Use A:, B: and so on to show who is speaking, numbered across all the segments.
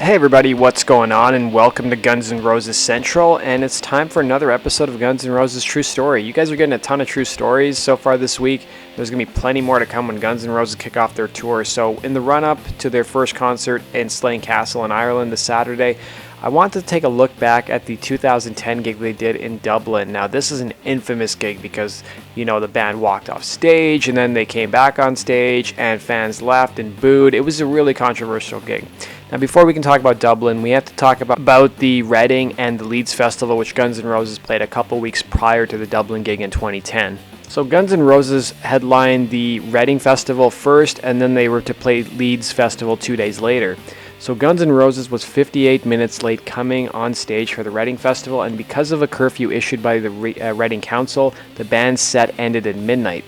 A: Hey everybody, what's going on, and welcome to Guns N' Roses Central, and it's time for another episode of Guns N' Roses True Story. You guys are getting a ton of true stories so far this week. There's going to be plenty more to come when Guns N' Roses kick off their tour. So in the run-up to their first concert in Slane Castle in Ireland this Saturday, I wanted to take a look back at the 2010 gig they did in Dublin. Now this is an infamous gig because, the band walked off stage and then they came back on stage and fans left and booed. It was a really controversial gig. Now before we can talk about Dublin, we have to talk about the Reading and the Leeds Festival, which Guns N' Roses played a couple weeks prior to the Dublin gig in 2010. So Guns N' Roses headlined the Reading Festival first, and then they were to play Leeds Festival 2 days later. So Guns N' Roses was 58 minutes late coming on stage for the Reading Festival, and because of a curfew issued by the Reading Council, the band's set ended at midnight.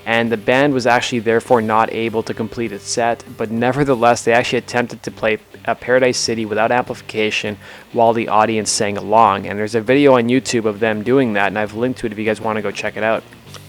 A: And the band was actually therefore not able to complete its set, but nevertheless they actually attempted to play Paradise City without amplification while the audience sang along. And there's a video on YouTube of them doing that, and I've linked to it if you guys want to go check it out.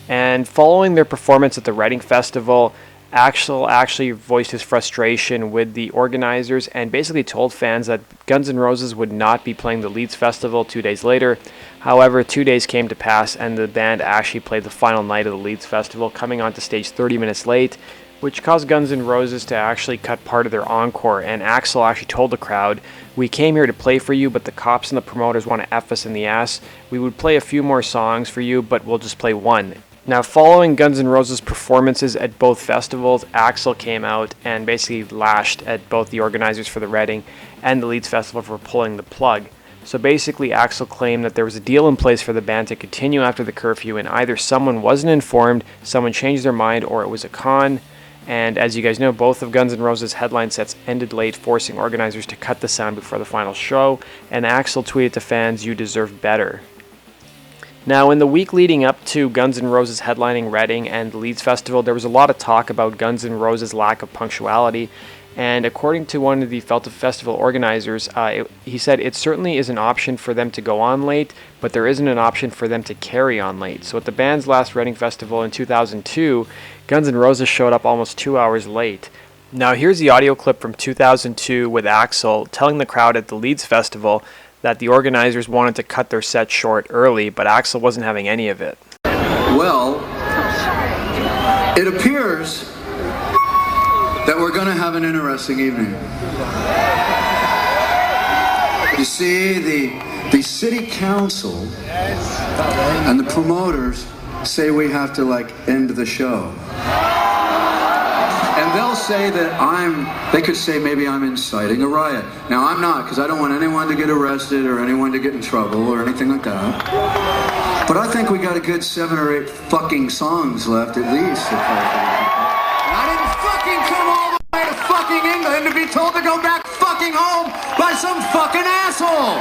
A: And following their performance at the Reading Festival, Axl actually voiced his frustration with the organizers and basically told fans that Guns N' Roses would not be playing the Leeds Festival 2 days later. However, 2 days came to pass and the band actually played the final night of the Leeds Festival, coming onto stage 30 minutes late, which caused Guns N' Roses to actually cut part of their encore. And Axl actually told the crowd, "We came here to play for you, but the cops and the promoters want to F us in the ass. We would play a few more songs for you, but we'll just play one." Now, following Guns N' Roses' performances at both festivals, Axl came out and basically lashed at both the organizers for the Reading and the Leeds Festival for pulling the plug. So basically, Axl claimed that there was a deal in place for the band to continue after the curfew, and either someone wasn't informed, someone changed their mind, or it was a con. And as you guys know, both of Guns N' Roses' headline sets ended late, forcing organizers to cut the sound before the final show, and Axl tweeted to fans, "You deserve better." Now, in the week leading up to Guns N' Roses headlining Reading and the Leeds Festival, there was a lot of talk about Guns N' Roses' lack of punctuality. And according to one of the festival organizers, he said it certainly is an option for them to go on late, but there isn't an option for them to carry on late. So at the band's last Reading Festival in 2002, Guns N' Roses showed up almost 2 hours late. Now here's the audio clip from 2002 with Axl telling the crowd at the Leeds Festival that the organizers wanted to cut their set short early, but Axl wasn't having any of it.
B: Well, it appears that we're going to have an interesting evening. You see, the city council and the promoters say we have to end the show. And they'll say that they could say maybe I'm inciting a riot. Now I'm not, because I don't want anyone to get arrested or anyone to get in trouble or anything like that. But I think we got a good 7 or 8 fucking songs left at least to play for the people. And I didn't fucking come all the way to fucking England to be told to go back fucking home by some fucking asshole.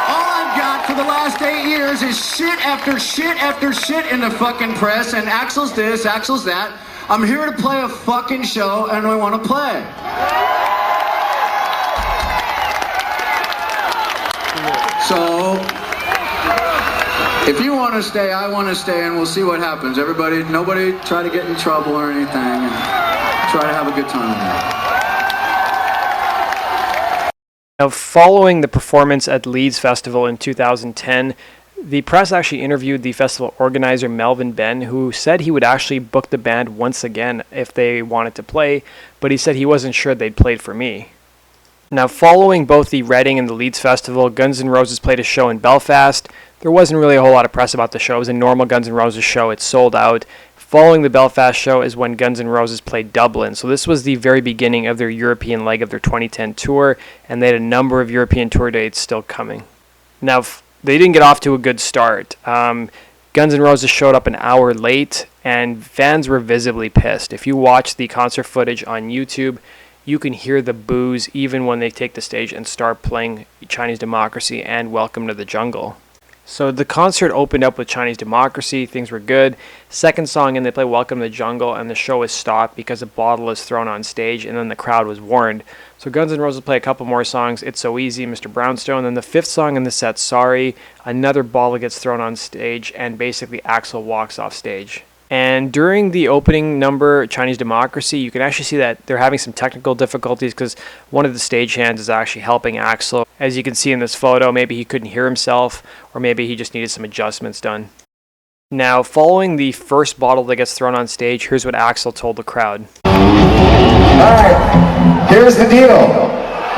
B: All I've got for the last 8 years is shit after shit after shit in the fucking press, and Axl's this, Axl's that. I'm here to play a fucking show, and I want to play. So, if you want to stay, I want to stay, and we'll see what happens. Nobody try to get in trouble or anything, and try to have a good time.
A: Now, following the performance at Leeds Festival in 2010, the press actually interviewed the festival organizer Melvin Ben, who said he would actually book the band once again if they wanted to play, but he said he wasn't sure they'd played for me. Now, following both the Reading and the Leeds Festival, Guns N' Roses played a show in Belfast. There wasn't really a whole lot of press about the show. It was a normal Guns N' Roses show. It sold out. Following the Belfast show is when Guns N' Roses played Dublin. So this was the very beginning of their European leg of their 2010 tour, and they had a number of European tour dates still coming. Now, they didn't get off to a good start. Guns N' Roses showed up an hour late, and fans were visibly pissed. If you watch the concert footage on YouTube, you can hear the boos even when they take the stage and start playing Chinese Democracy and Welcome to the Jungle. So the concert opened up with Chinese Democracy, things were good. Second song in, they play Welcome to the Jungle, and the show is stopped because a bottle is thrown on stage, and then the crowd was warned. So Guns N' Roses play a couple more songs, It's So Easy, Mr. Brownstone, then the fifth song in the set, Sorry, another bottle gets thrown on stage, and basically Axl walks off stage. And during the opening number, Chinese Democracy, you can actually see that they're having some technical difficulties because one of the stagehands is actually helping Axl. As you can see in this photo, maybe he couldn't hear himself, or maybe he just needed some adjustments done. Now, following the first bottle that gets thrown on stage, here's what Axl told the crowd.
C: Alright, here's the deal.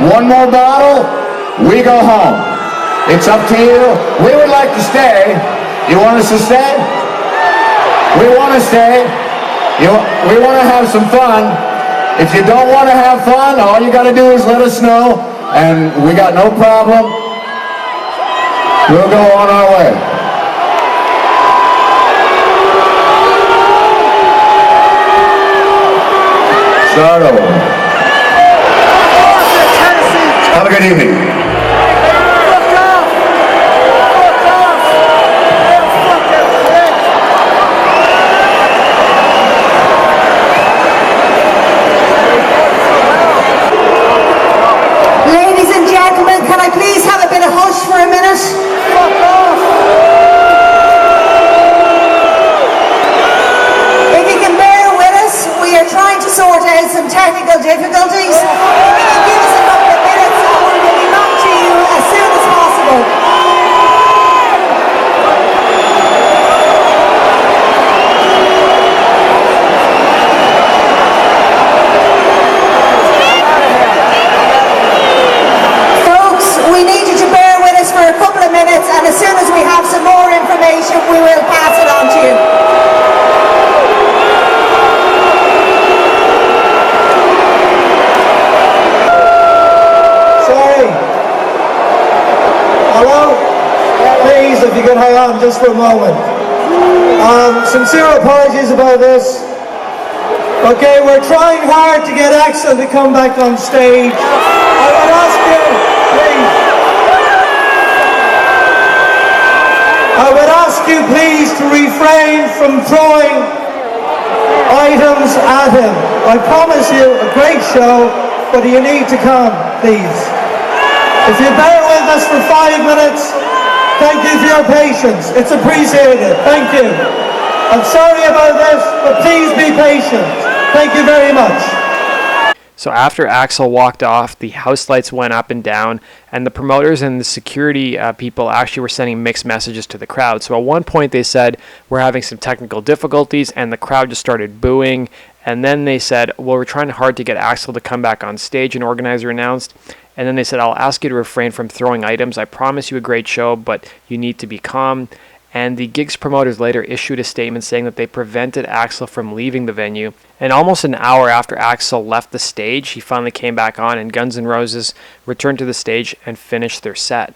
C: One more bottle, we go home. It's up to you. We would like to stay. You want us to stay? We want to stay. We want to have some fun. If you don't want to have fun, all you got to do is let us know, and we got no problem. We'll go on our way. Start over. Have a good evening.
D: For a minute. Fuck off. If you can bear with us, we are trying to sort out some technical difficulties. If you can give us a couple of minutes, we will be back to you as soon as possible. And as soon as we have some more information, we will pass it on to you.
E: Sorry. Hello? Please, if you can hang on just for a moment. Sincere apologies about this. Okay, we're trying hard to get Axl to come back on stage. I would ask you, please. I would ask you please to refrain from throwing items at him. I promise you a great show, but you need to come, please. If you bear with us for 5 minutes, thank you for your patience. It's appreciated. Thank you. I'm sorry about this, but please be patient. Thank you very much.
A: So after Axl walked off, the house lights went up and down, and the promoters and the security people actually were sending mixed messages to the crowd. So at one point they said, we're having some technical difficulties, and the crowd just started booing. And then they said, well, we're trying hard to get Axl to come back on stage, an organizer announced. And then they said, I'll ask you to refrain from throwing items. I promise you a great show, but you need to be calm. And the gig's promoters later issued a statement saying that they prevented Axl from leaving the venue. And almost an hour after Axl left the stage, he finally came back on, and Guns N' Roses returned to the stage and finished their set.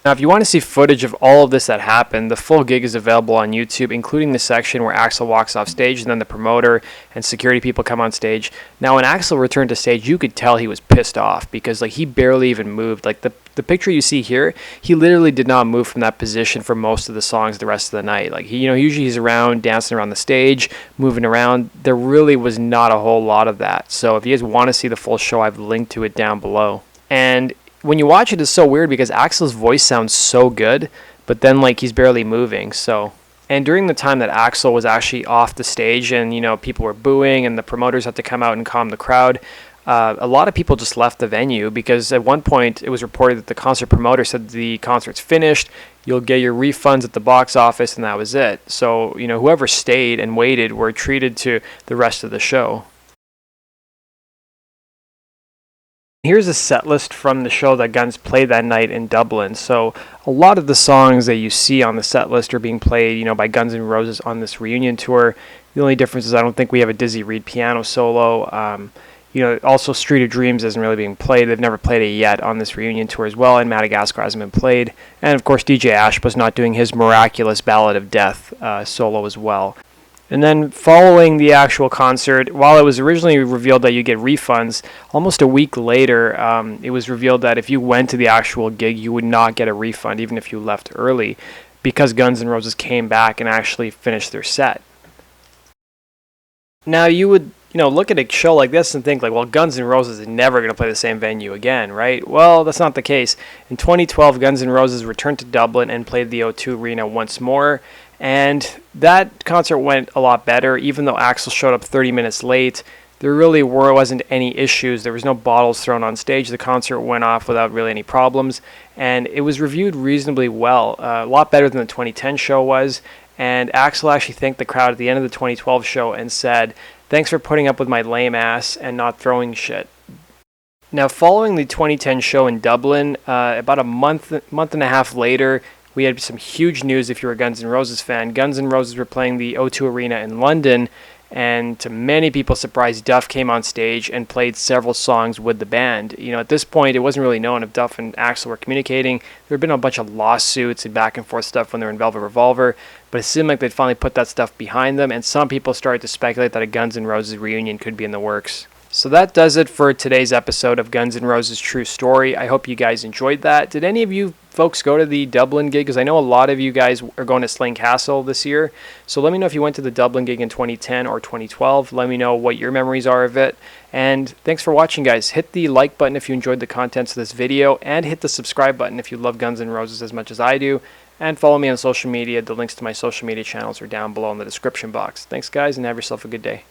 A: Now, if you want to see footage of all of this that happened, the full gig is available on YouTube, including the section where Axl walks off stage and then the promoter and security people come on stage. Now, when Axl returned to stage, you could tell he was pissed off because he barely even moved. The picture you see here, he literally did not move from that position for most of the songs the rest of the night. Usually he's around, dancing around the stage, moving around. There really was not a whole lot of that. So if you guys want to see the full show, I've linked to it down below. And when you watch it, it's so weird because Axl's voice sounds so good, but then he's barely moving. And during the time that Axl was actually off the stage and people were booing and the promoters had to come out and calm the crowd, a lot of people just left the venue because at one point it was reported that the concert promoter said the concert's finished, you'll get your refunds at the box office, and that was it. So whoever stayed and waited were treated to the rest of the show. Here's a set list from the show that Guns played that night in Dublin. So a lot of the songs that you see on the set list are being played, by Guns N' Roses on this reunion tour. The only difference is I don't think we have a Dizzy Reed piano solo. Also Street of Dreams isn't really being played. They've never played it yet on this reunion tour as well, and Madagascar hasn't been played. And of course DJ Ash was not doing his Miraculous Ballad of Death solo as well. And then following the actual concert, while it was originally revealed that you get refunds, almost a week later, it was revealed that if you went to the actual gig, you would not get a refund, even if you left early, because Guns N' Roses came back and actually finished their set. Now, you would look at a show like this and think well, Guns N' Roses is never going to play the same venue again, right? Well, that's not the case. In 2012, Guns N' Roses returned to Dublin and played the O2 Arena once more. And that concert went a lot better, even though Axl showed up 30 minutes late. There really wasn't any issues. There was no bottles thrown on stage. The concert went off without really any problems, and it was reviewed reasonably well, a lot better than the 2010 show was. And Axl actually thanked the crowd at the end of the 2012 show and said, "Thanks for putting up with my lame ass and not throwing shit." Now, following the 2010 show in Dublin, about a month and a half later, we had some huge news if you're a Guns N' Roses fan. Guns N' Roses were playing the O2 Arena in London, and to many people's surprise, Duff came on stage and played several songs with the band. You know, at this point, it wasn't really known if Duff and Axl were communicating. There had been a bunch of lawsuits and back and forth stuff when they were in Velvet Revolver, but it seemed like they'd finally put that stuff behind them, and some people started to speculate that a Guns N' Roses reunion could be in the works. So that does it for today's episode of Guns N' Roses True Story. I hope you guys enjoyed that. Did any of you folks go to the Dublin gig? Because I know a lot of you guys are going to Slane Castle this year. So let me know if you went to the Dublin gig in 2010 or 2012. Let me know what your memories are of it. And thanks for watching, guys. Hit the like button if you enjoyed the contents of this video, and hit the subscribe button if you love Guns N' Roses as much as I do. And follow me on social media. The links to my social media channels are down below in the description box. Thanks, guys, and have yourself a good day.